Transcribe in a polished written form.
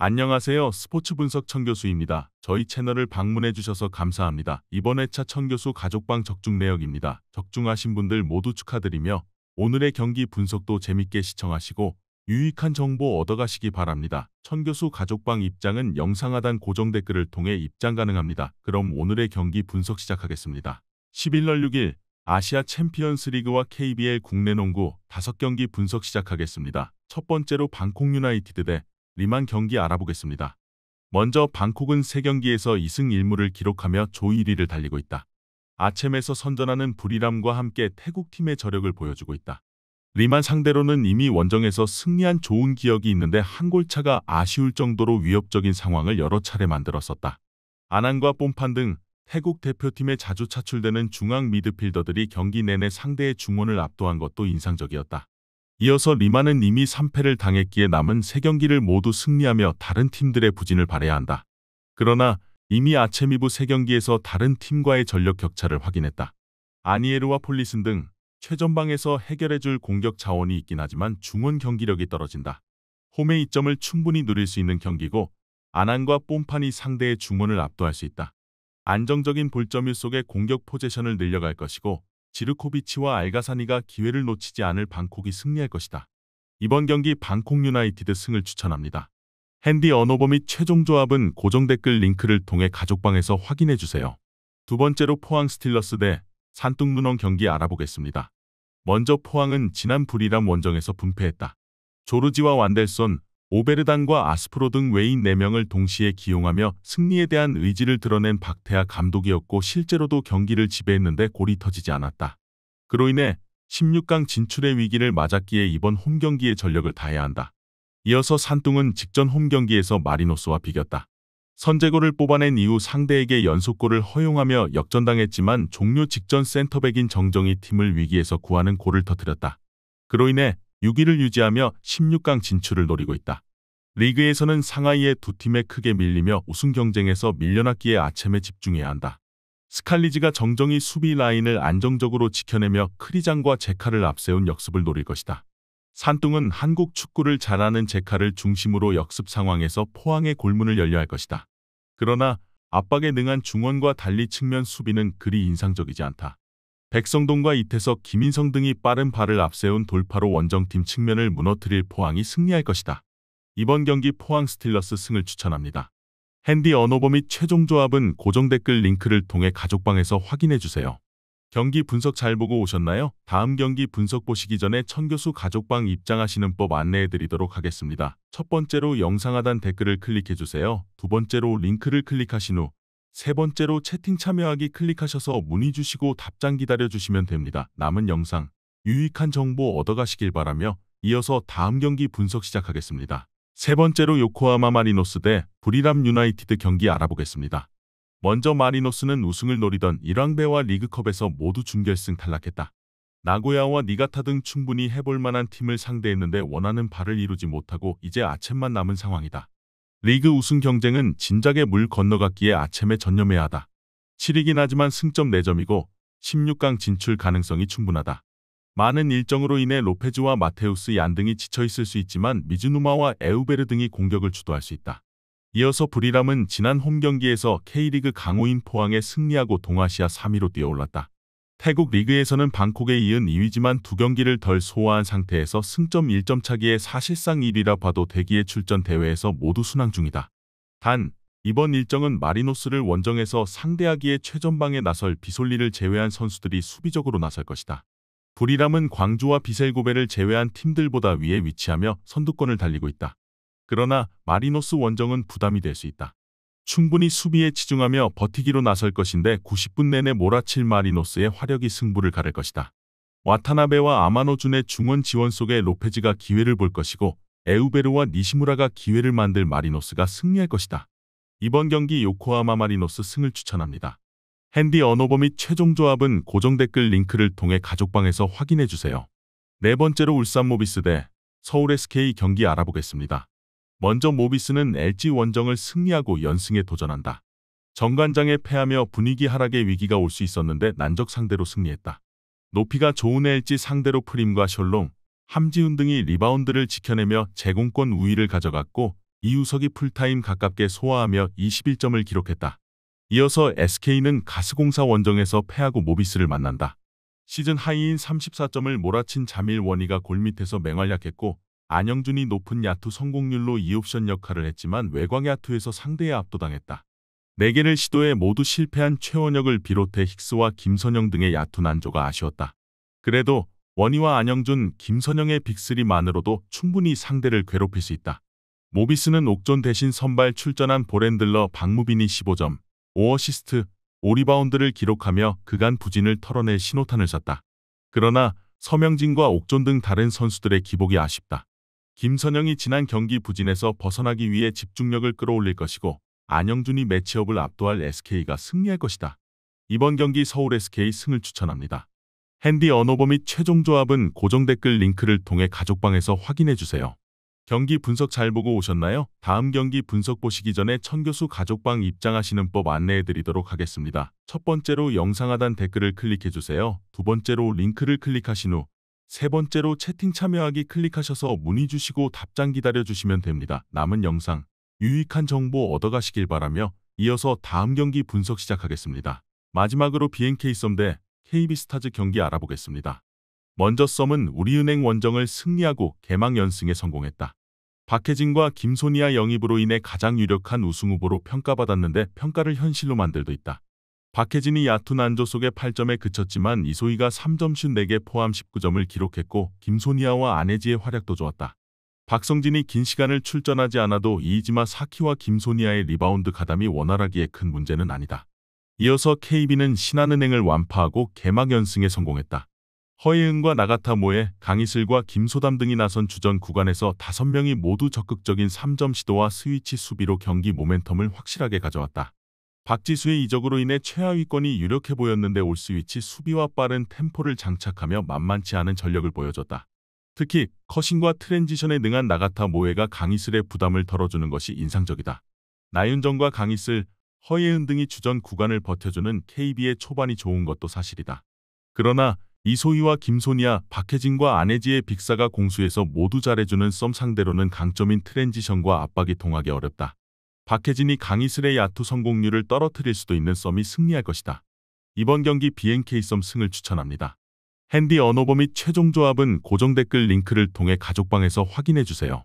안녕하세요. 스포츠 분석 천교수입니다. 저희 채널을 방문해 주셔서 감사합니다. 이번 회차 천교수 가족방 적중 내역입니다. 적중하신 분들 모두 축하드리며 오늘의 경기 분석도 재밌게 시청하시고 유익한 정보 얻어가시기 바랍니다. 천교수 가족방 입장은 영상 하단 고정 댓글을 통해 입장 가능합니다. 그럼 오늘의 경기 분석 시작하겠습니다. 11월 6일 아시아 챔피언스 리그와 KBL 국내 농구 5경기 분석 시작하겠습니다. 첫 번째로 방콕 유나이티드 대 리만 경기 알아보겠습니다. 먼저 방콕은 3경기에서 2승 1무를 기록하며 조 1위를 달리고 있다. 아츬에서 선전하는 부리람과 함께 태국팀의 저력을 보여주고 있다. 리만 상대로는 이미 원정에서 승리한 좋은 기억이 있는데 한 골차가 아쉬울 정도로 위협적인 상황을 여러 차례 만들었었다. 아난과 뽐판 등 태국 대표팀에 자주 차출되는 중앙 미드필더들이 경기 내내 상대의 중원을 압도한 것도 인상적이었다. 이어서 리만은 이미 3패를 당했기에 남은 3경기를 모두 승리하며 다른 팀들의 부진을 발해야 한다. 그러나 이미 아츬 이부 3경기에서 다른 팀과의 전력 격차를 확인했다. 아니에르와 폴리슨 등 최전방에서 해결해줄 공격 자원이 있긴 하지만 중원 경기력이 떨어진다. 홈의 이점을 충분히 누릴 수 있는 경기고 아난과 뽐판이 상대의 중원을 압도할 수 있다. 안정적인 볼점유 속에 공격 포제션을 늘려갈 것이고 지르코비치와 알가사니가 기회를 놓치지 않을 방콕이 승리할 것이다. 이번 경기 방콕 유나이티드 승을 추천합니다. 핸디 언어버 및 최종 조합은 고정 댓글 링크를 통해 가족방에서 확인해주세요. 두 번째로 포항 스틸러스 대 산뚱문엉 경기 알아보겠습니다. 먼저 포항은 지난 부리람 원정에서 분패했다. 조르지와 완델손, 오베르단과 아스프로 등 외인 4명을 동시에 기용하며 승리에 대한 의지를 드러낸 박태하 감독이었고 실제로도 경기를 지배했는데 골이 터지지 않았다. 그로 인해 16강 진출의 위기를 맞았기에 이번 홈경기에 전력을 다해야 한다. 이어서 산뚱은 직전 홈경기에서 마리노스와 비겼다. 선제골을 뽑아낸 이후 상대에게 연속골을 허용하며 역전당했지만 종료 직전 센터백인 정정이 팀을 위기에서 구하는 골을 터뜨렸다. 그로 인해 6위를 유지하며 16강 진출을 노리고 있다. 리그에서는 상하이의 두 팀에 크게 밀리며 우승 경쟁에서 밀려났기에 아츬에 집중해야 한다. 스칼리지가 정정이 수비 라인을 안정적으로 지켜내며 크리장과 제카를 앞세운 역습을 노릴 것이다. 산뚱은 한국 축구를 잘 아는 제카를 중심으로 역습 상황에서 포항의 골문을 열려 할 것이다. 그러나 압박에 능한 중원과 달리 측면 수비는 그리 인상적이지 않다. 백성동과 이태석, 김인성 등이 빠른 발을 앞세운 돌파로 원정팀 측면을 무너뜨릴 포항이 승리할 것이다. 이번 경기 포항 스틸러스 승을 추천합니다. 핸디 언어버 및 최종 조합은 고정 댓글 링크를 통해 가족방에서 확인해주세요. 경기 분석 잘 보고 오셨나요? 다음 경기 분석 보시기 전에 천교수 가족방 입장하시는 법 안내해드리도록 하겠습니다. 첫 번째로 영상 하단 댓글을 클릭해주세요. 두 번째로 링크를 클릭하신 후 세 번째로 채팅 참여하기 클릭하셔서 문의 주시고 답장 기다려주시면 됩니다. 남은 영상, 유익한 정보 얻어가시길 바라며 이어서 다음 경기 분석 시작하겠습니다. 세 번째로 요코하마 마리노스 대 부리람 유나이티드 경기 알아보겠습니다. 먼저 마리노스는 우승을 노리던 일왕배와 리그컵에서 모두 준결승 탈락했다. 나고야와 니가타 등 충분히 해볼 만한 팀을 상대했는데 원하는 바를 이루지 못하고 이제 아츬만 남은 상황이다. 리그 우승 경쟁은 진작에 물 건너갔기에 아츬에 전념해야 하다. 7위긴 하지만 승점 4점이고 16강 진출 가능성이 충분하다. 많은 일정으로 인해 로페즈와 마테우스 얀 등이 지쳐있을 수 있지만 미즈누마와 에우베르 등이 공격을 주도할 수 있다. 이어서 부리람은 지난 홈경기에서 K리그 강호인 포항에 승리하고 동아시아 3위로 뛰어올랐다. 태국 리그에서는 방콕에 이은 2위지만 2경기를 덜 소화한 상태에서 승점 1점 차기에 사실상 1위라 봐도 대기에 출전 대회에서 모두 순항 중이다. 단, 이번 일정은 마리노스를 원정에서 상대하기에 최전방에 나설 비솔리를 제외한 선수들이 수비적으로 나설 것이다. 부리람은 광주와 비셀고베를 제외한 팀들보다 위에 위치하며 선두권을 달리고 있다. 그러나 마리노스 원정은 부담이 될 수 있다. 충분히 수비에 치중하며 버티기로 나설 것인데 90분 내내 몰아칠 마리노스의 화력이 승부를 가를 것이다. 와타나베와 아마노준의 중원 지원 속에 로페즈가 기회를 볼 것이고 에우베르와 니시무라가 기회를 만들 마리노스가 승리할 것이다. 이번 경기 요코하마 마리노스 승을 추천합니다. 핸디 언어버 및 최종 조합은 고정 댓글 링크를 통해 가족방에서 확인해주세요. 네 번째로 울산 모비스 대 서울 SK 경기 알아보겠습니다. 먼저 모비스는 LG 원정을 승리하고 연승에 도전한다. 정관장에 패하며 분위기 하락의 위기가 올 수 있었는데 난적 상대로 승리했다. 높이가 좋은 LG 상대로 프림과 셜롱, 함지훈 등이 리바운드를 지켜내며 제공권 우위를 가져갔고 이우석이 풀타임 가깝게 소화하며 21점을 기록했다. 이어서 SK는 가스공사 원정에서 패하고 모비스를 만난다. 시즌 하이인 34점을 몰아친 자밀 원희가 골밑에서 맹활약했고 안영준이 높은 야투 성공률로 2옵션 역할을 했지만 외곽 야투에서 상대에 압도당했다. 4개를 시도해 모두 실패한 최원혁을 비롯해 힉스와 김선영 등의 야투 난조가 아쉬웠다. 그래도 원희와 안영준, 김선영의 빅3만으로도 충분히 상대를 괴롭힐 수 있다. 모비스는 옥존 대신 선발 출전한 보렌들러 박무빈이 15점, 5어시스트, 5리바운드를 기록하며 그간 부진을 털어낼 신호탄을 쐈다. 그러나 서명진과 옥존 등 다른 선수들의 기복이 아쉽다. 김선영이 지난 경기 부진에서 벗어나기 위해 집중력을 끌어올릴 것이고 안영준이 매치업을 압도할 SK가 승리할 것이다. 이번 경기 서울 SK 승을 추천합니다. 핸디 언어버 및 최종 조합은 고정 댓글 링크를 통해 가족방에서 확인해주세요. 경기 분석 잘 보고 오셨나요? 다음 경기 분석 보시기 전에 천교수 가족방 입장하시는 법 안내해드리도록 하겠습니다. 첫 번째로 영상 하단 댓글을 클릭해주세요. 두 번째로 링크를 클릭하신 후 세 번째로 채팅 참여하기 클릭하셔서 문의 주시고 답장 기다려주시면 됩니다. 남은 영상 유익한 정보 얻어가시길 바라며 이어서 다음 경기 분석 시작하겠습니다. 마지막으로 BNK 썸 대 KB스타즈 경기 알아보겠습니다. 먼저 썸은 우리은행 원정을 승리하고 개막 연승에 성공했다. 박혜진과 김소니아 영입으로 인해 가장 유력한 우승 후보로 평가받았는데 평가를 현실로 만들고 있다. 박혜진이 야투 난조 속에 8점에 그쳤지만 이소희가 3점 슛 4개 포함 19점을 기록했고 김소니아와 안혜지의 활약도 좋았다. 박성진이 긴 시간을 출전하지 않아도 이이지마 사키와 김소니아의 리바운드 가담이 원활하기에 큰 문제는 아니다. 이어서 KB는 신한은행을 완파하고 개막 연승에 성공했다. 허예은과 나가타 모에, 강희슬과 김소담 등이 나선 주전 구간에서 5명이 모두 적극적인 3점 시도와 스위치 수비로 경기 모멘텀을 확실하게 가져왔다. 박지수의 이적으로 인해 최하위권이 유력해 보였는데 올 스위치 수비와 빠른 템포를 장착하며 만만치 않은 전력을 보여줬다. 특히 커싱과 트랜지션에 능한 나가타 모에가 강희슬의 부담을 덜어주는 것이 인상적이다. 나윤정과 강희슬, 허예은 등이 주전 구간을 버텨주는 KB의 초반이 좋은 것도 사실이다. 그러나 이소희와 김소니아, 박혜진과 안혜지의 빅사가 공수에서 모두 잘해주는 썸 상대로는 강점인 트랜지션과 압박이 통하기 어렵다. 박혜진이 강희슬의 야투 성공률을 떨어뜨릴 수도 있는 썸이 승리할 것이다. 이번 경기 BNK 썸 승을 추천합니다. 핸디 언어버 및 최종 조합은 고정 댓글 링크를 통해 가족방에서 확인해주세요.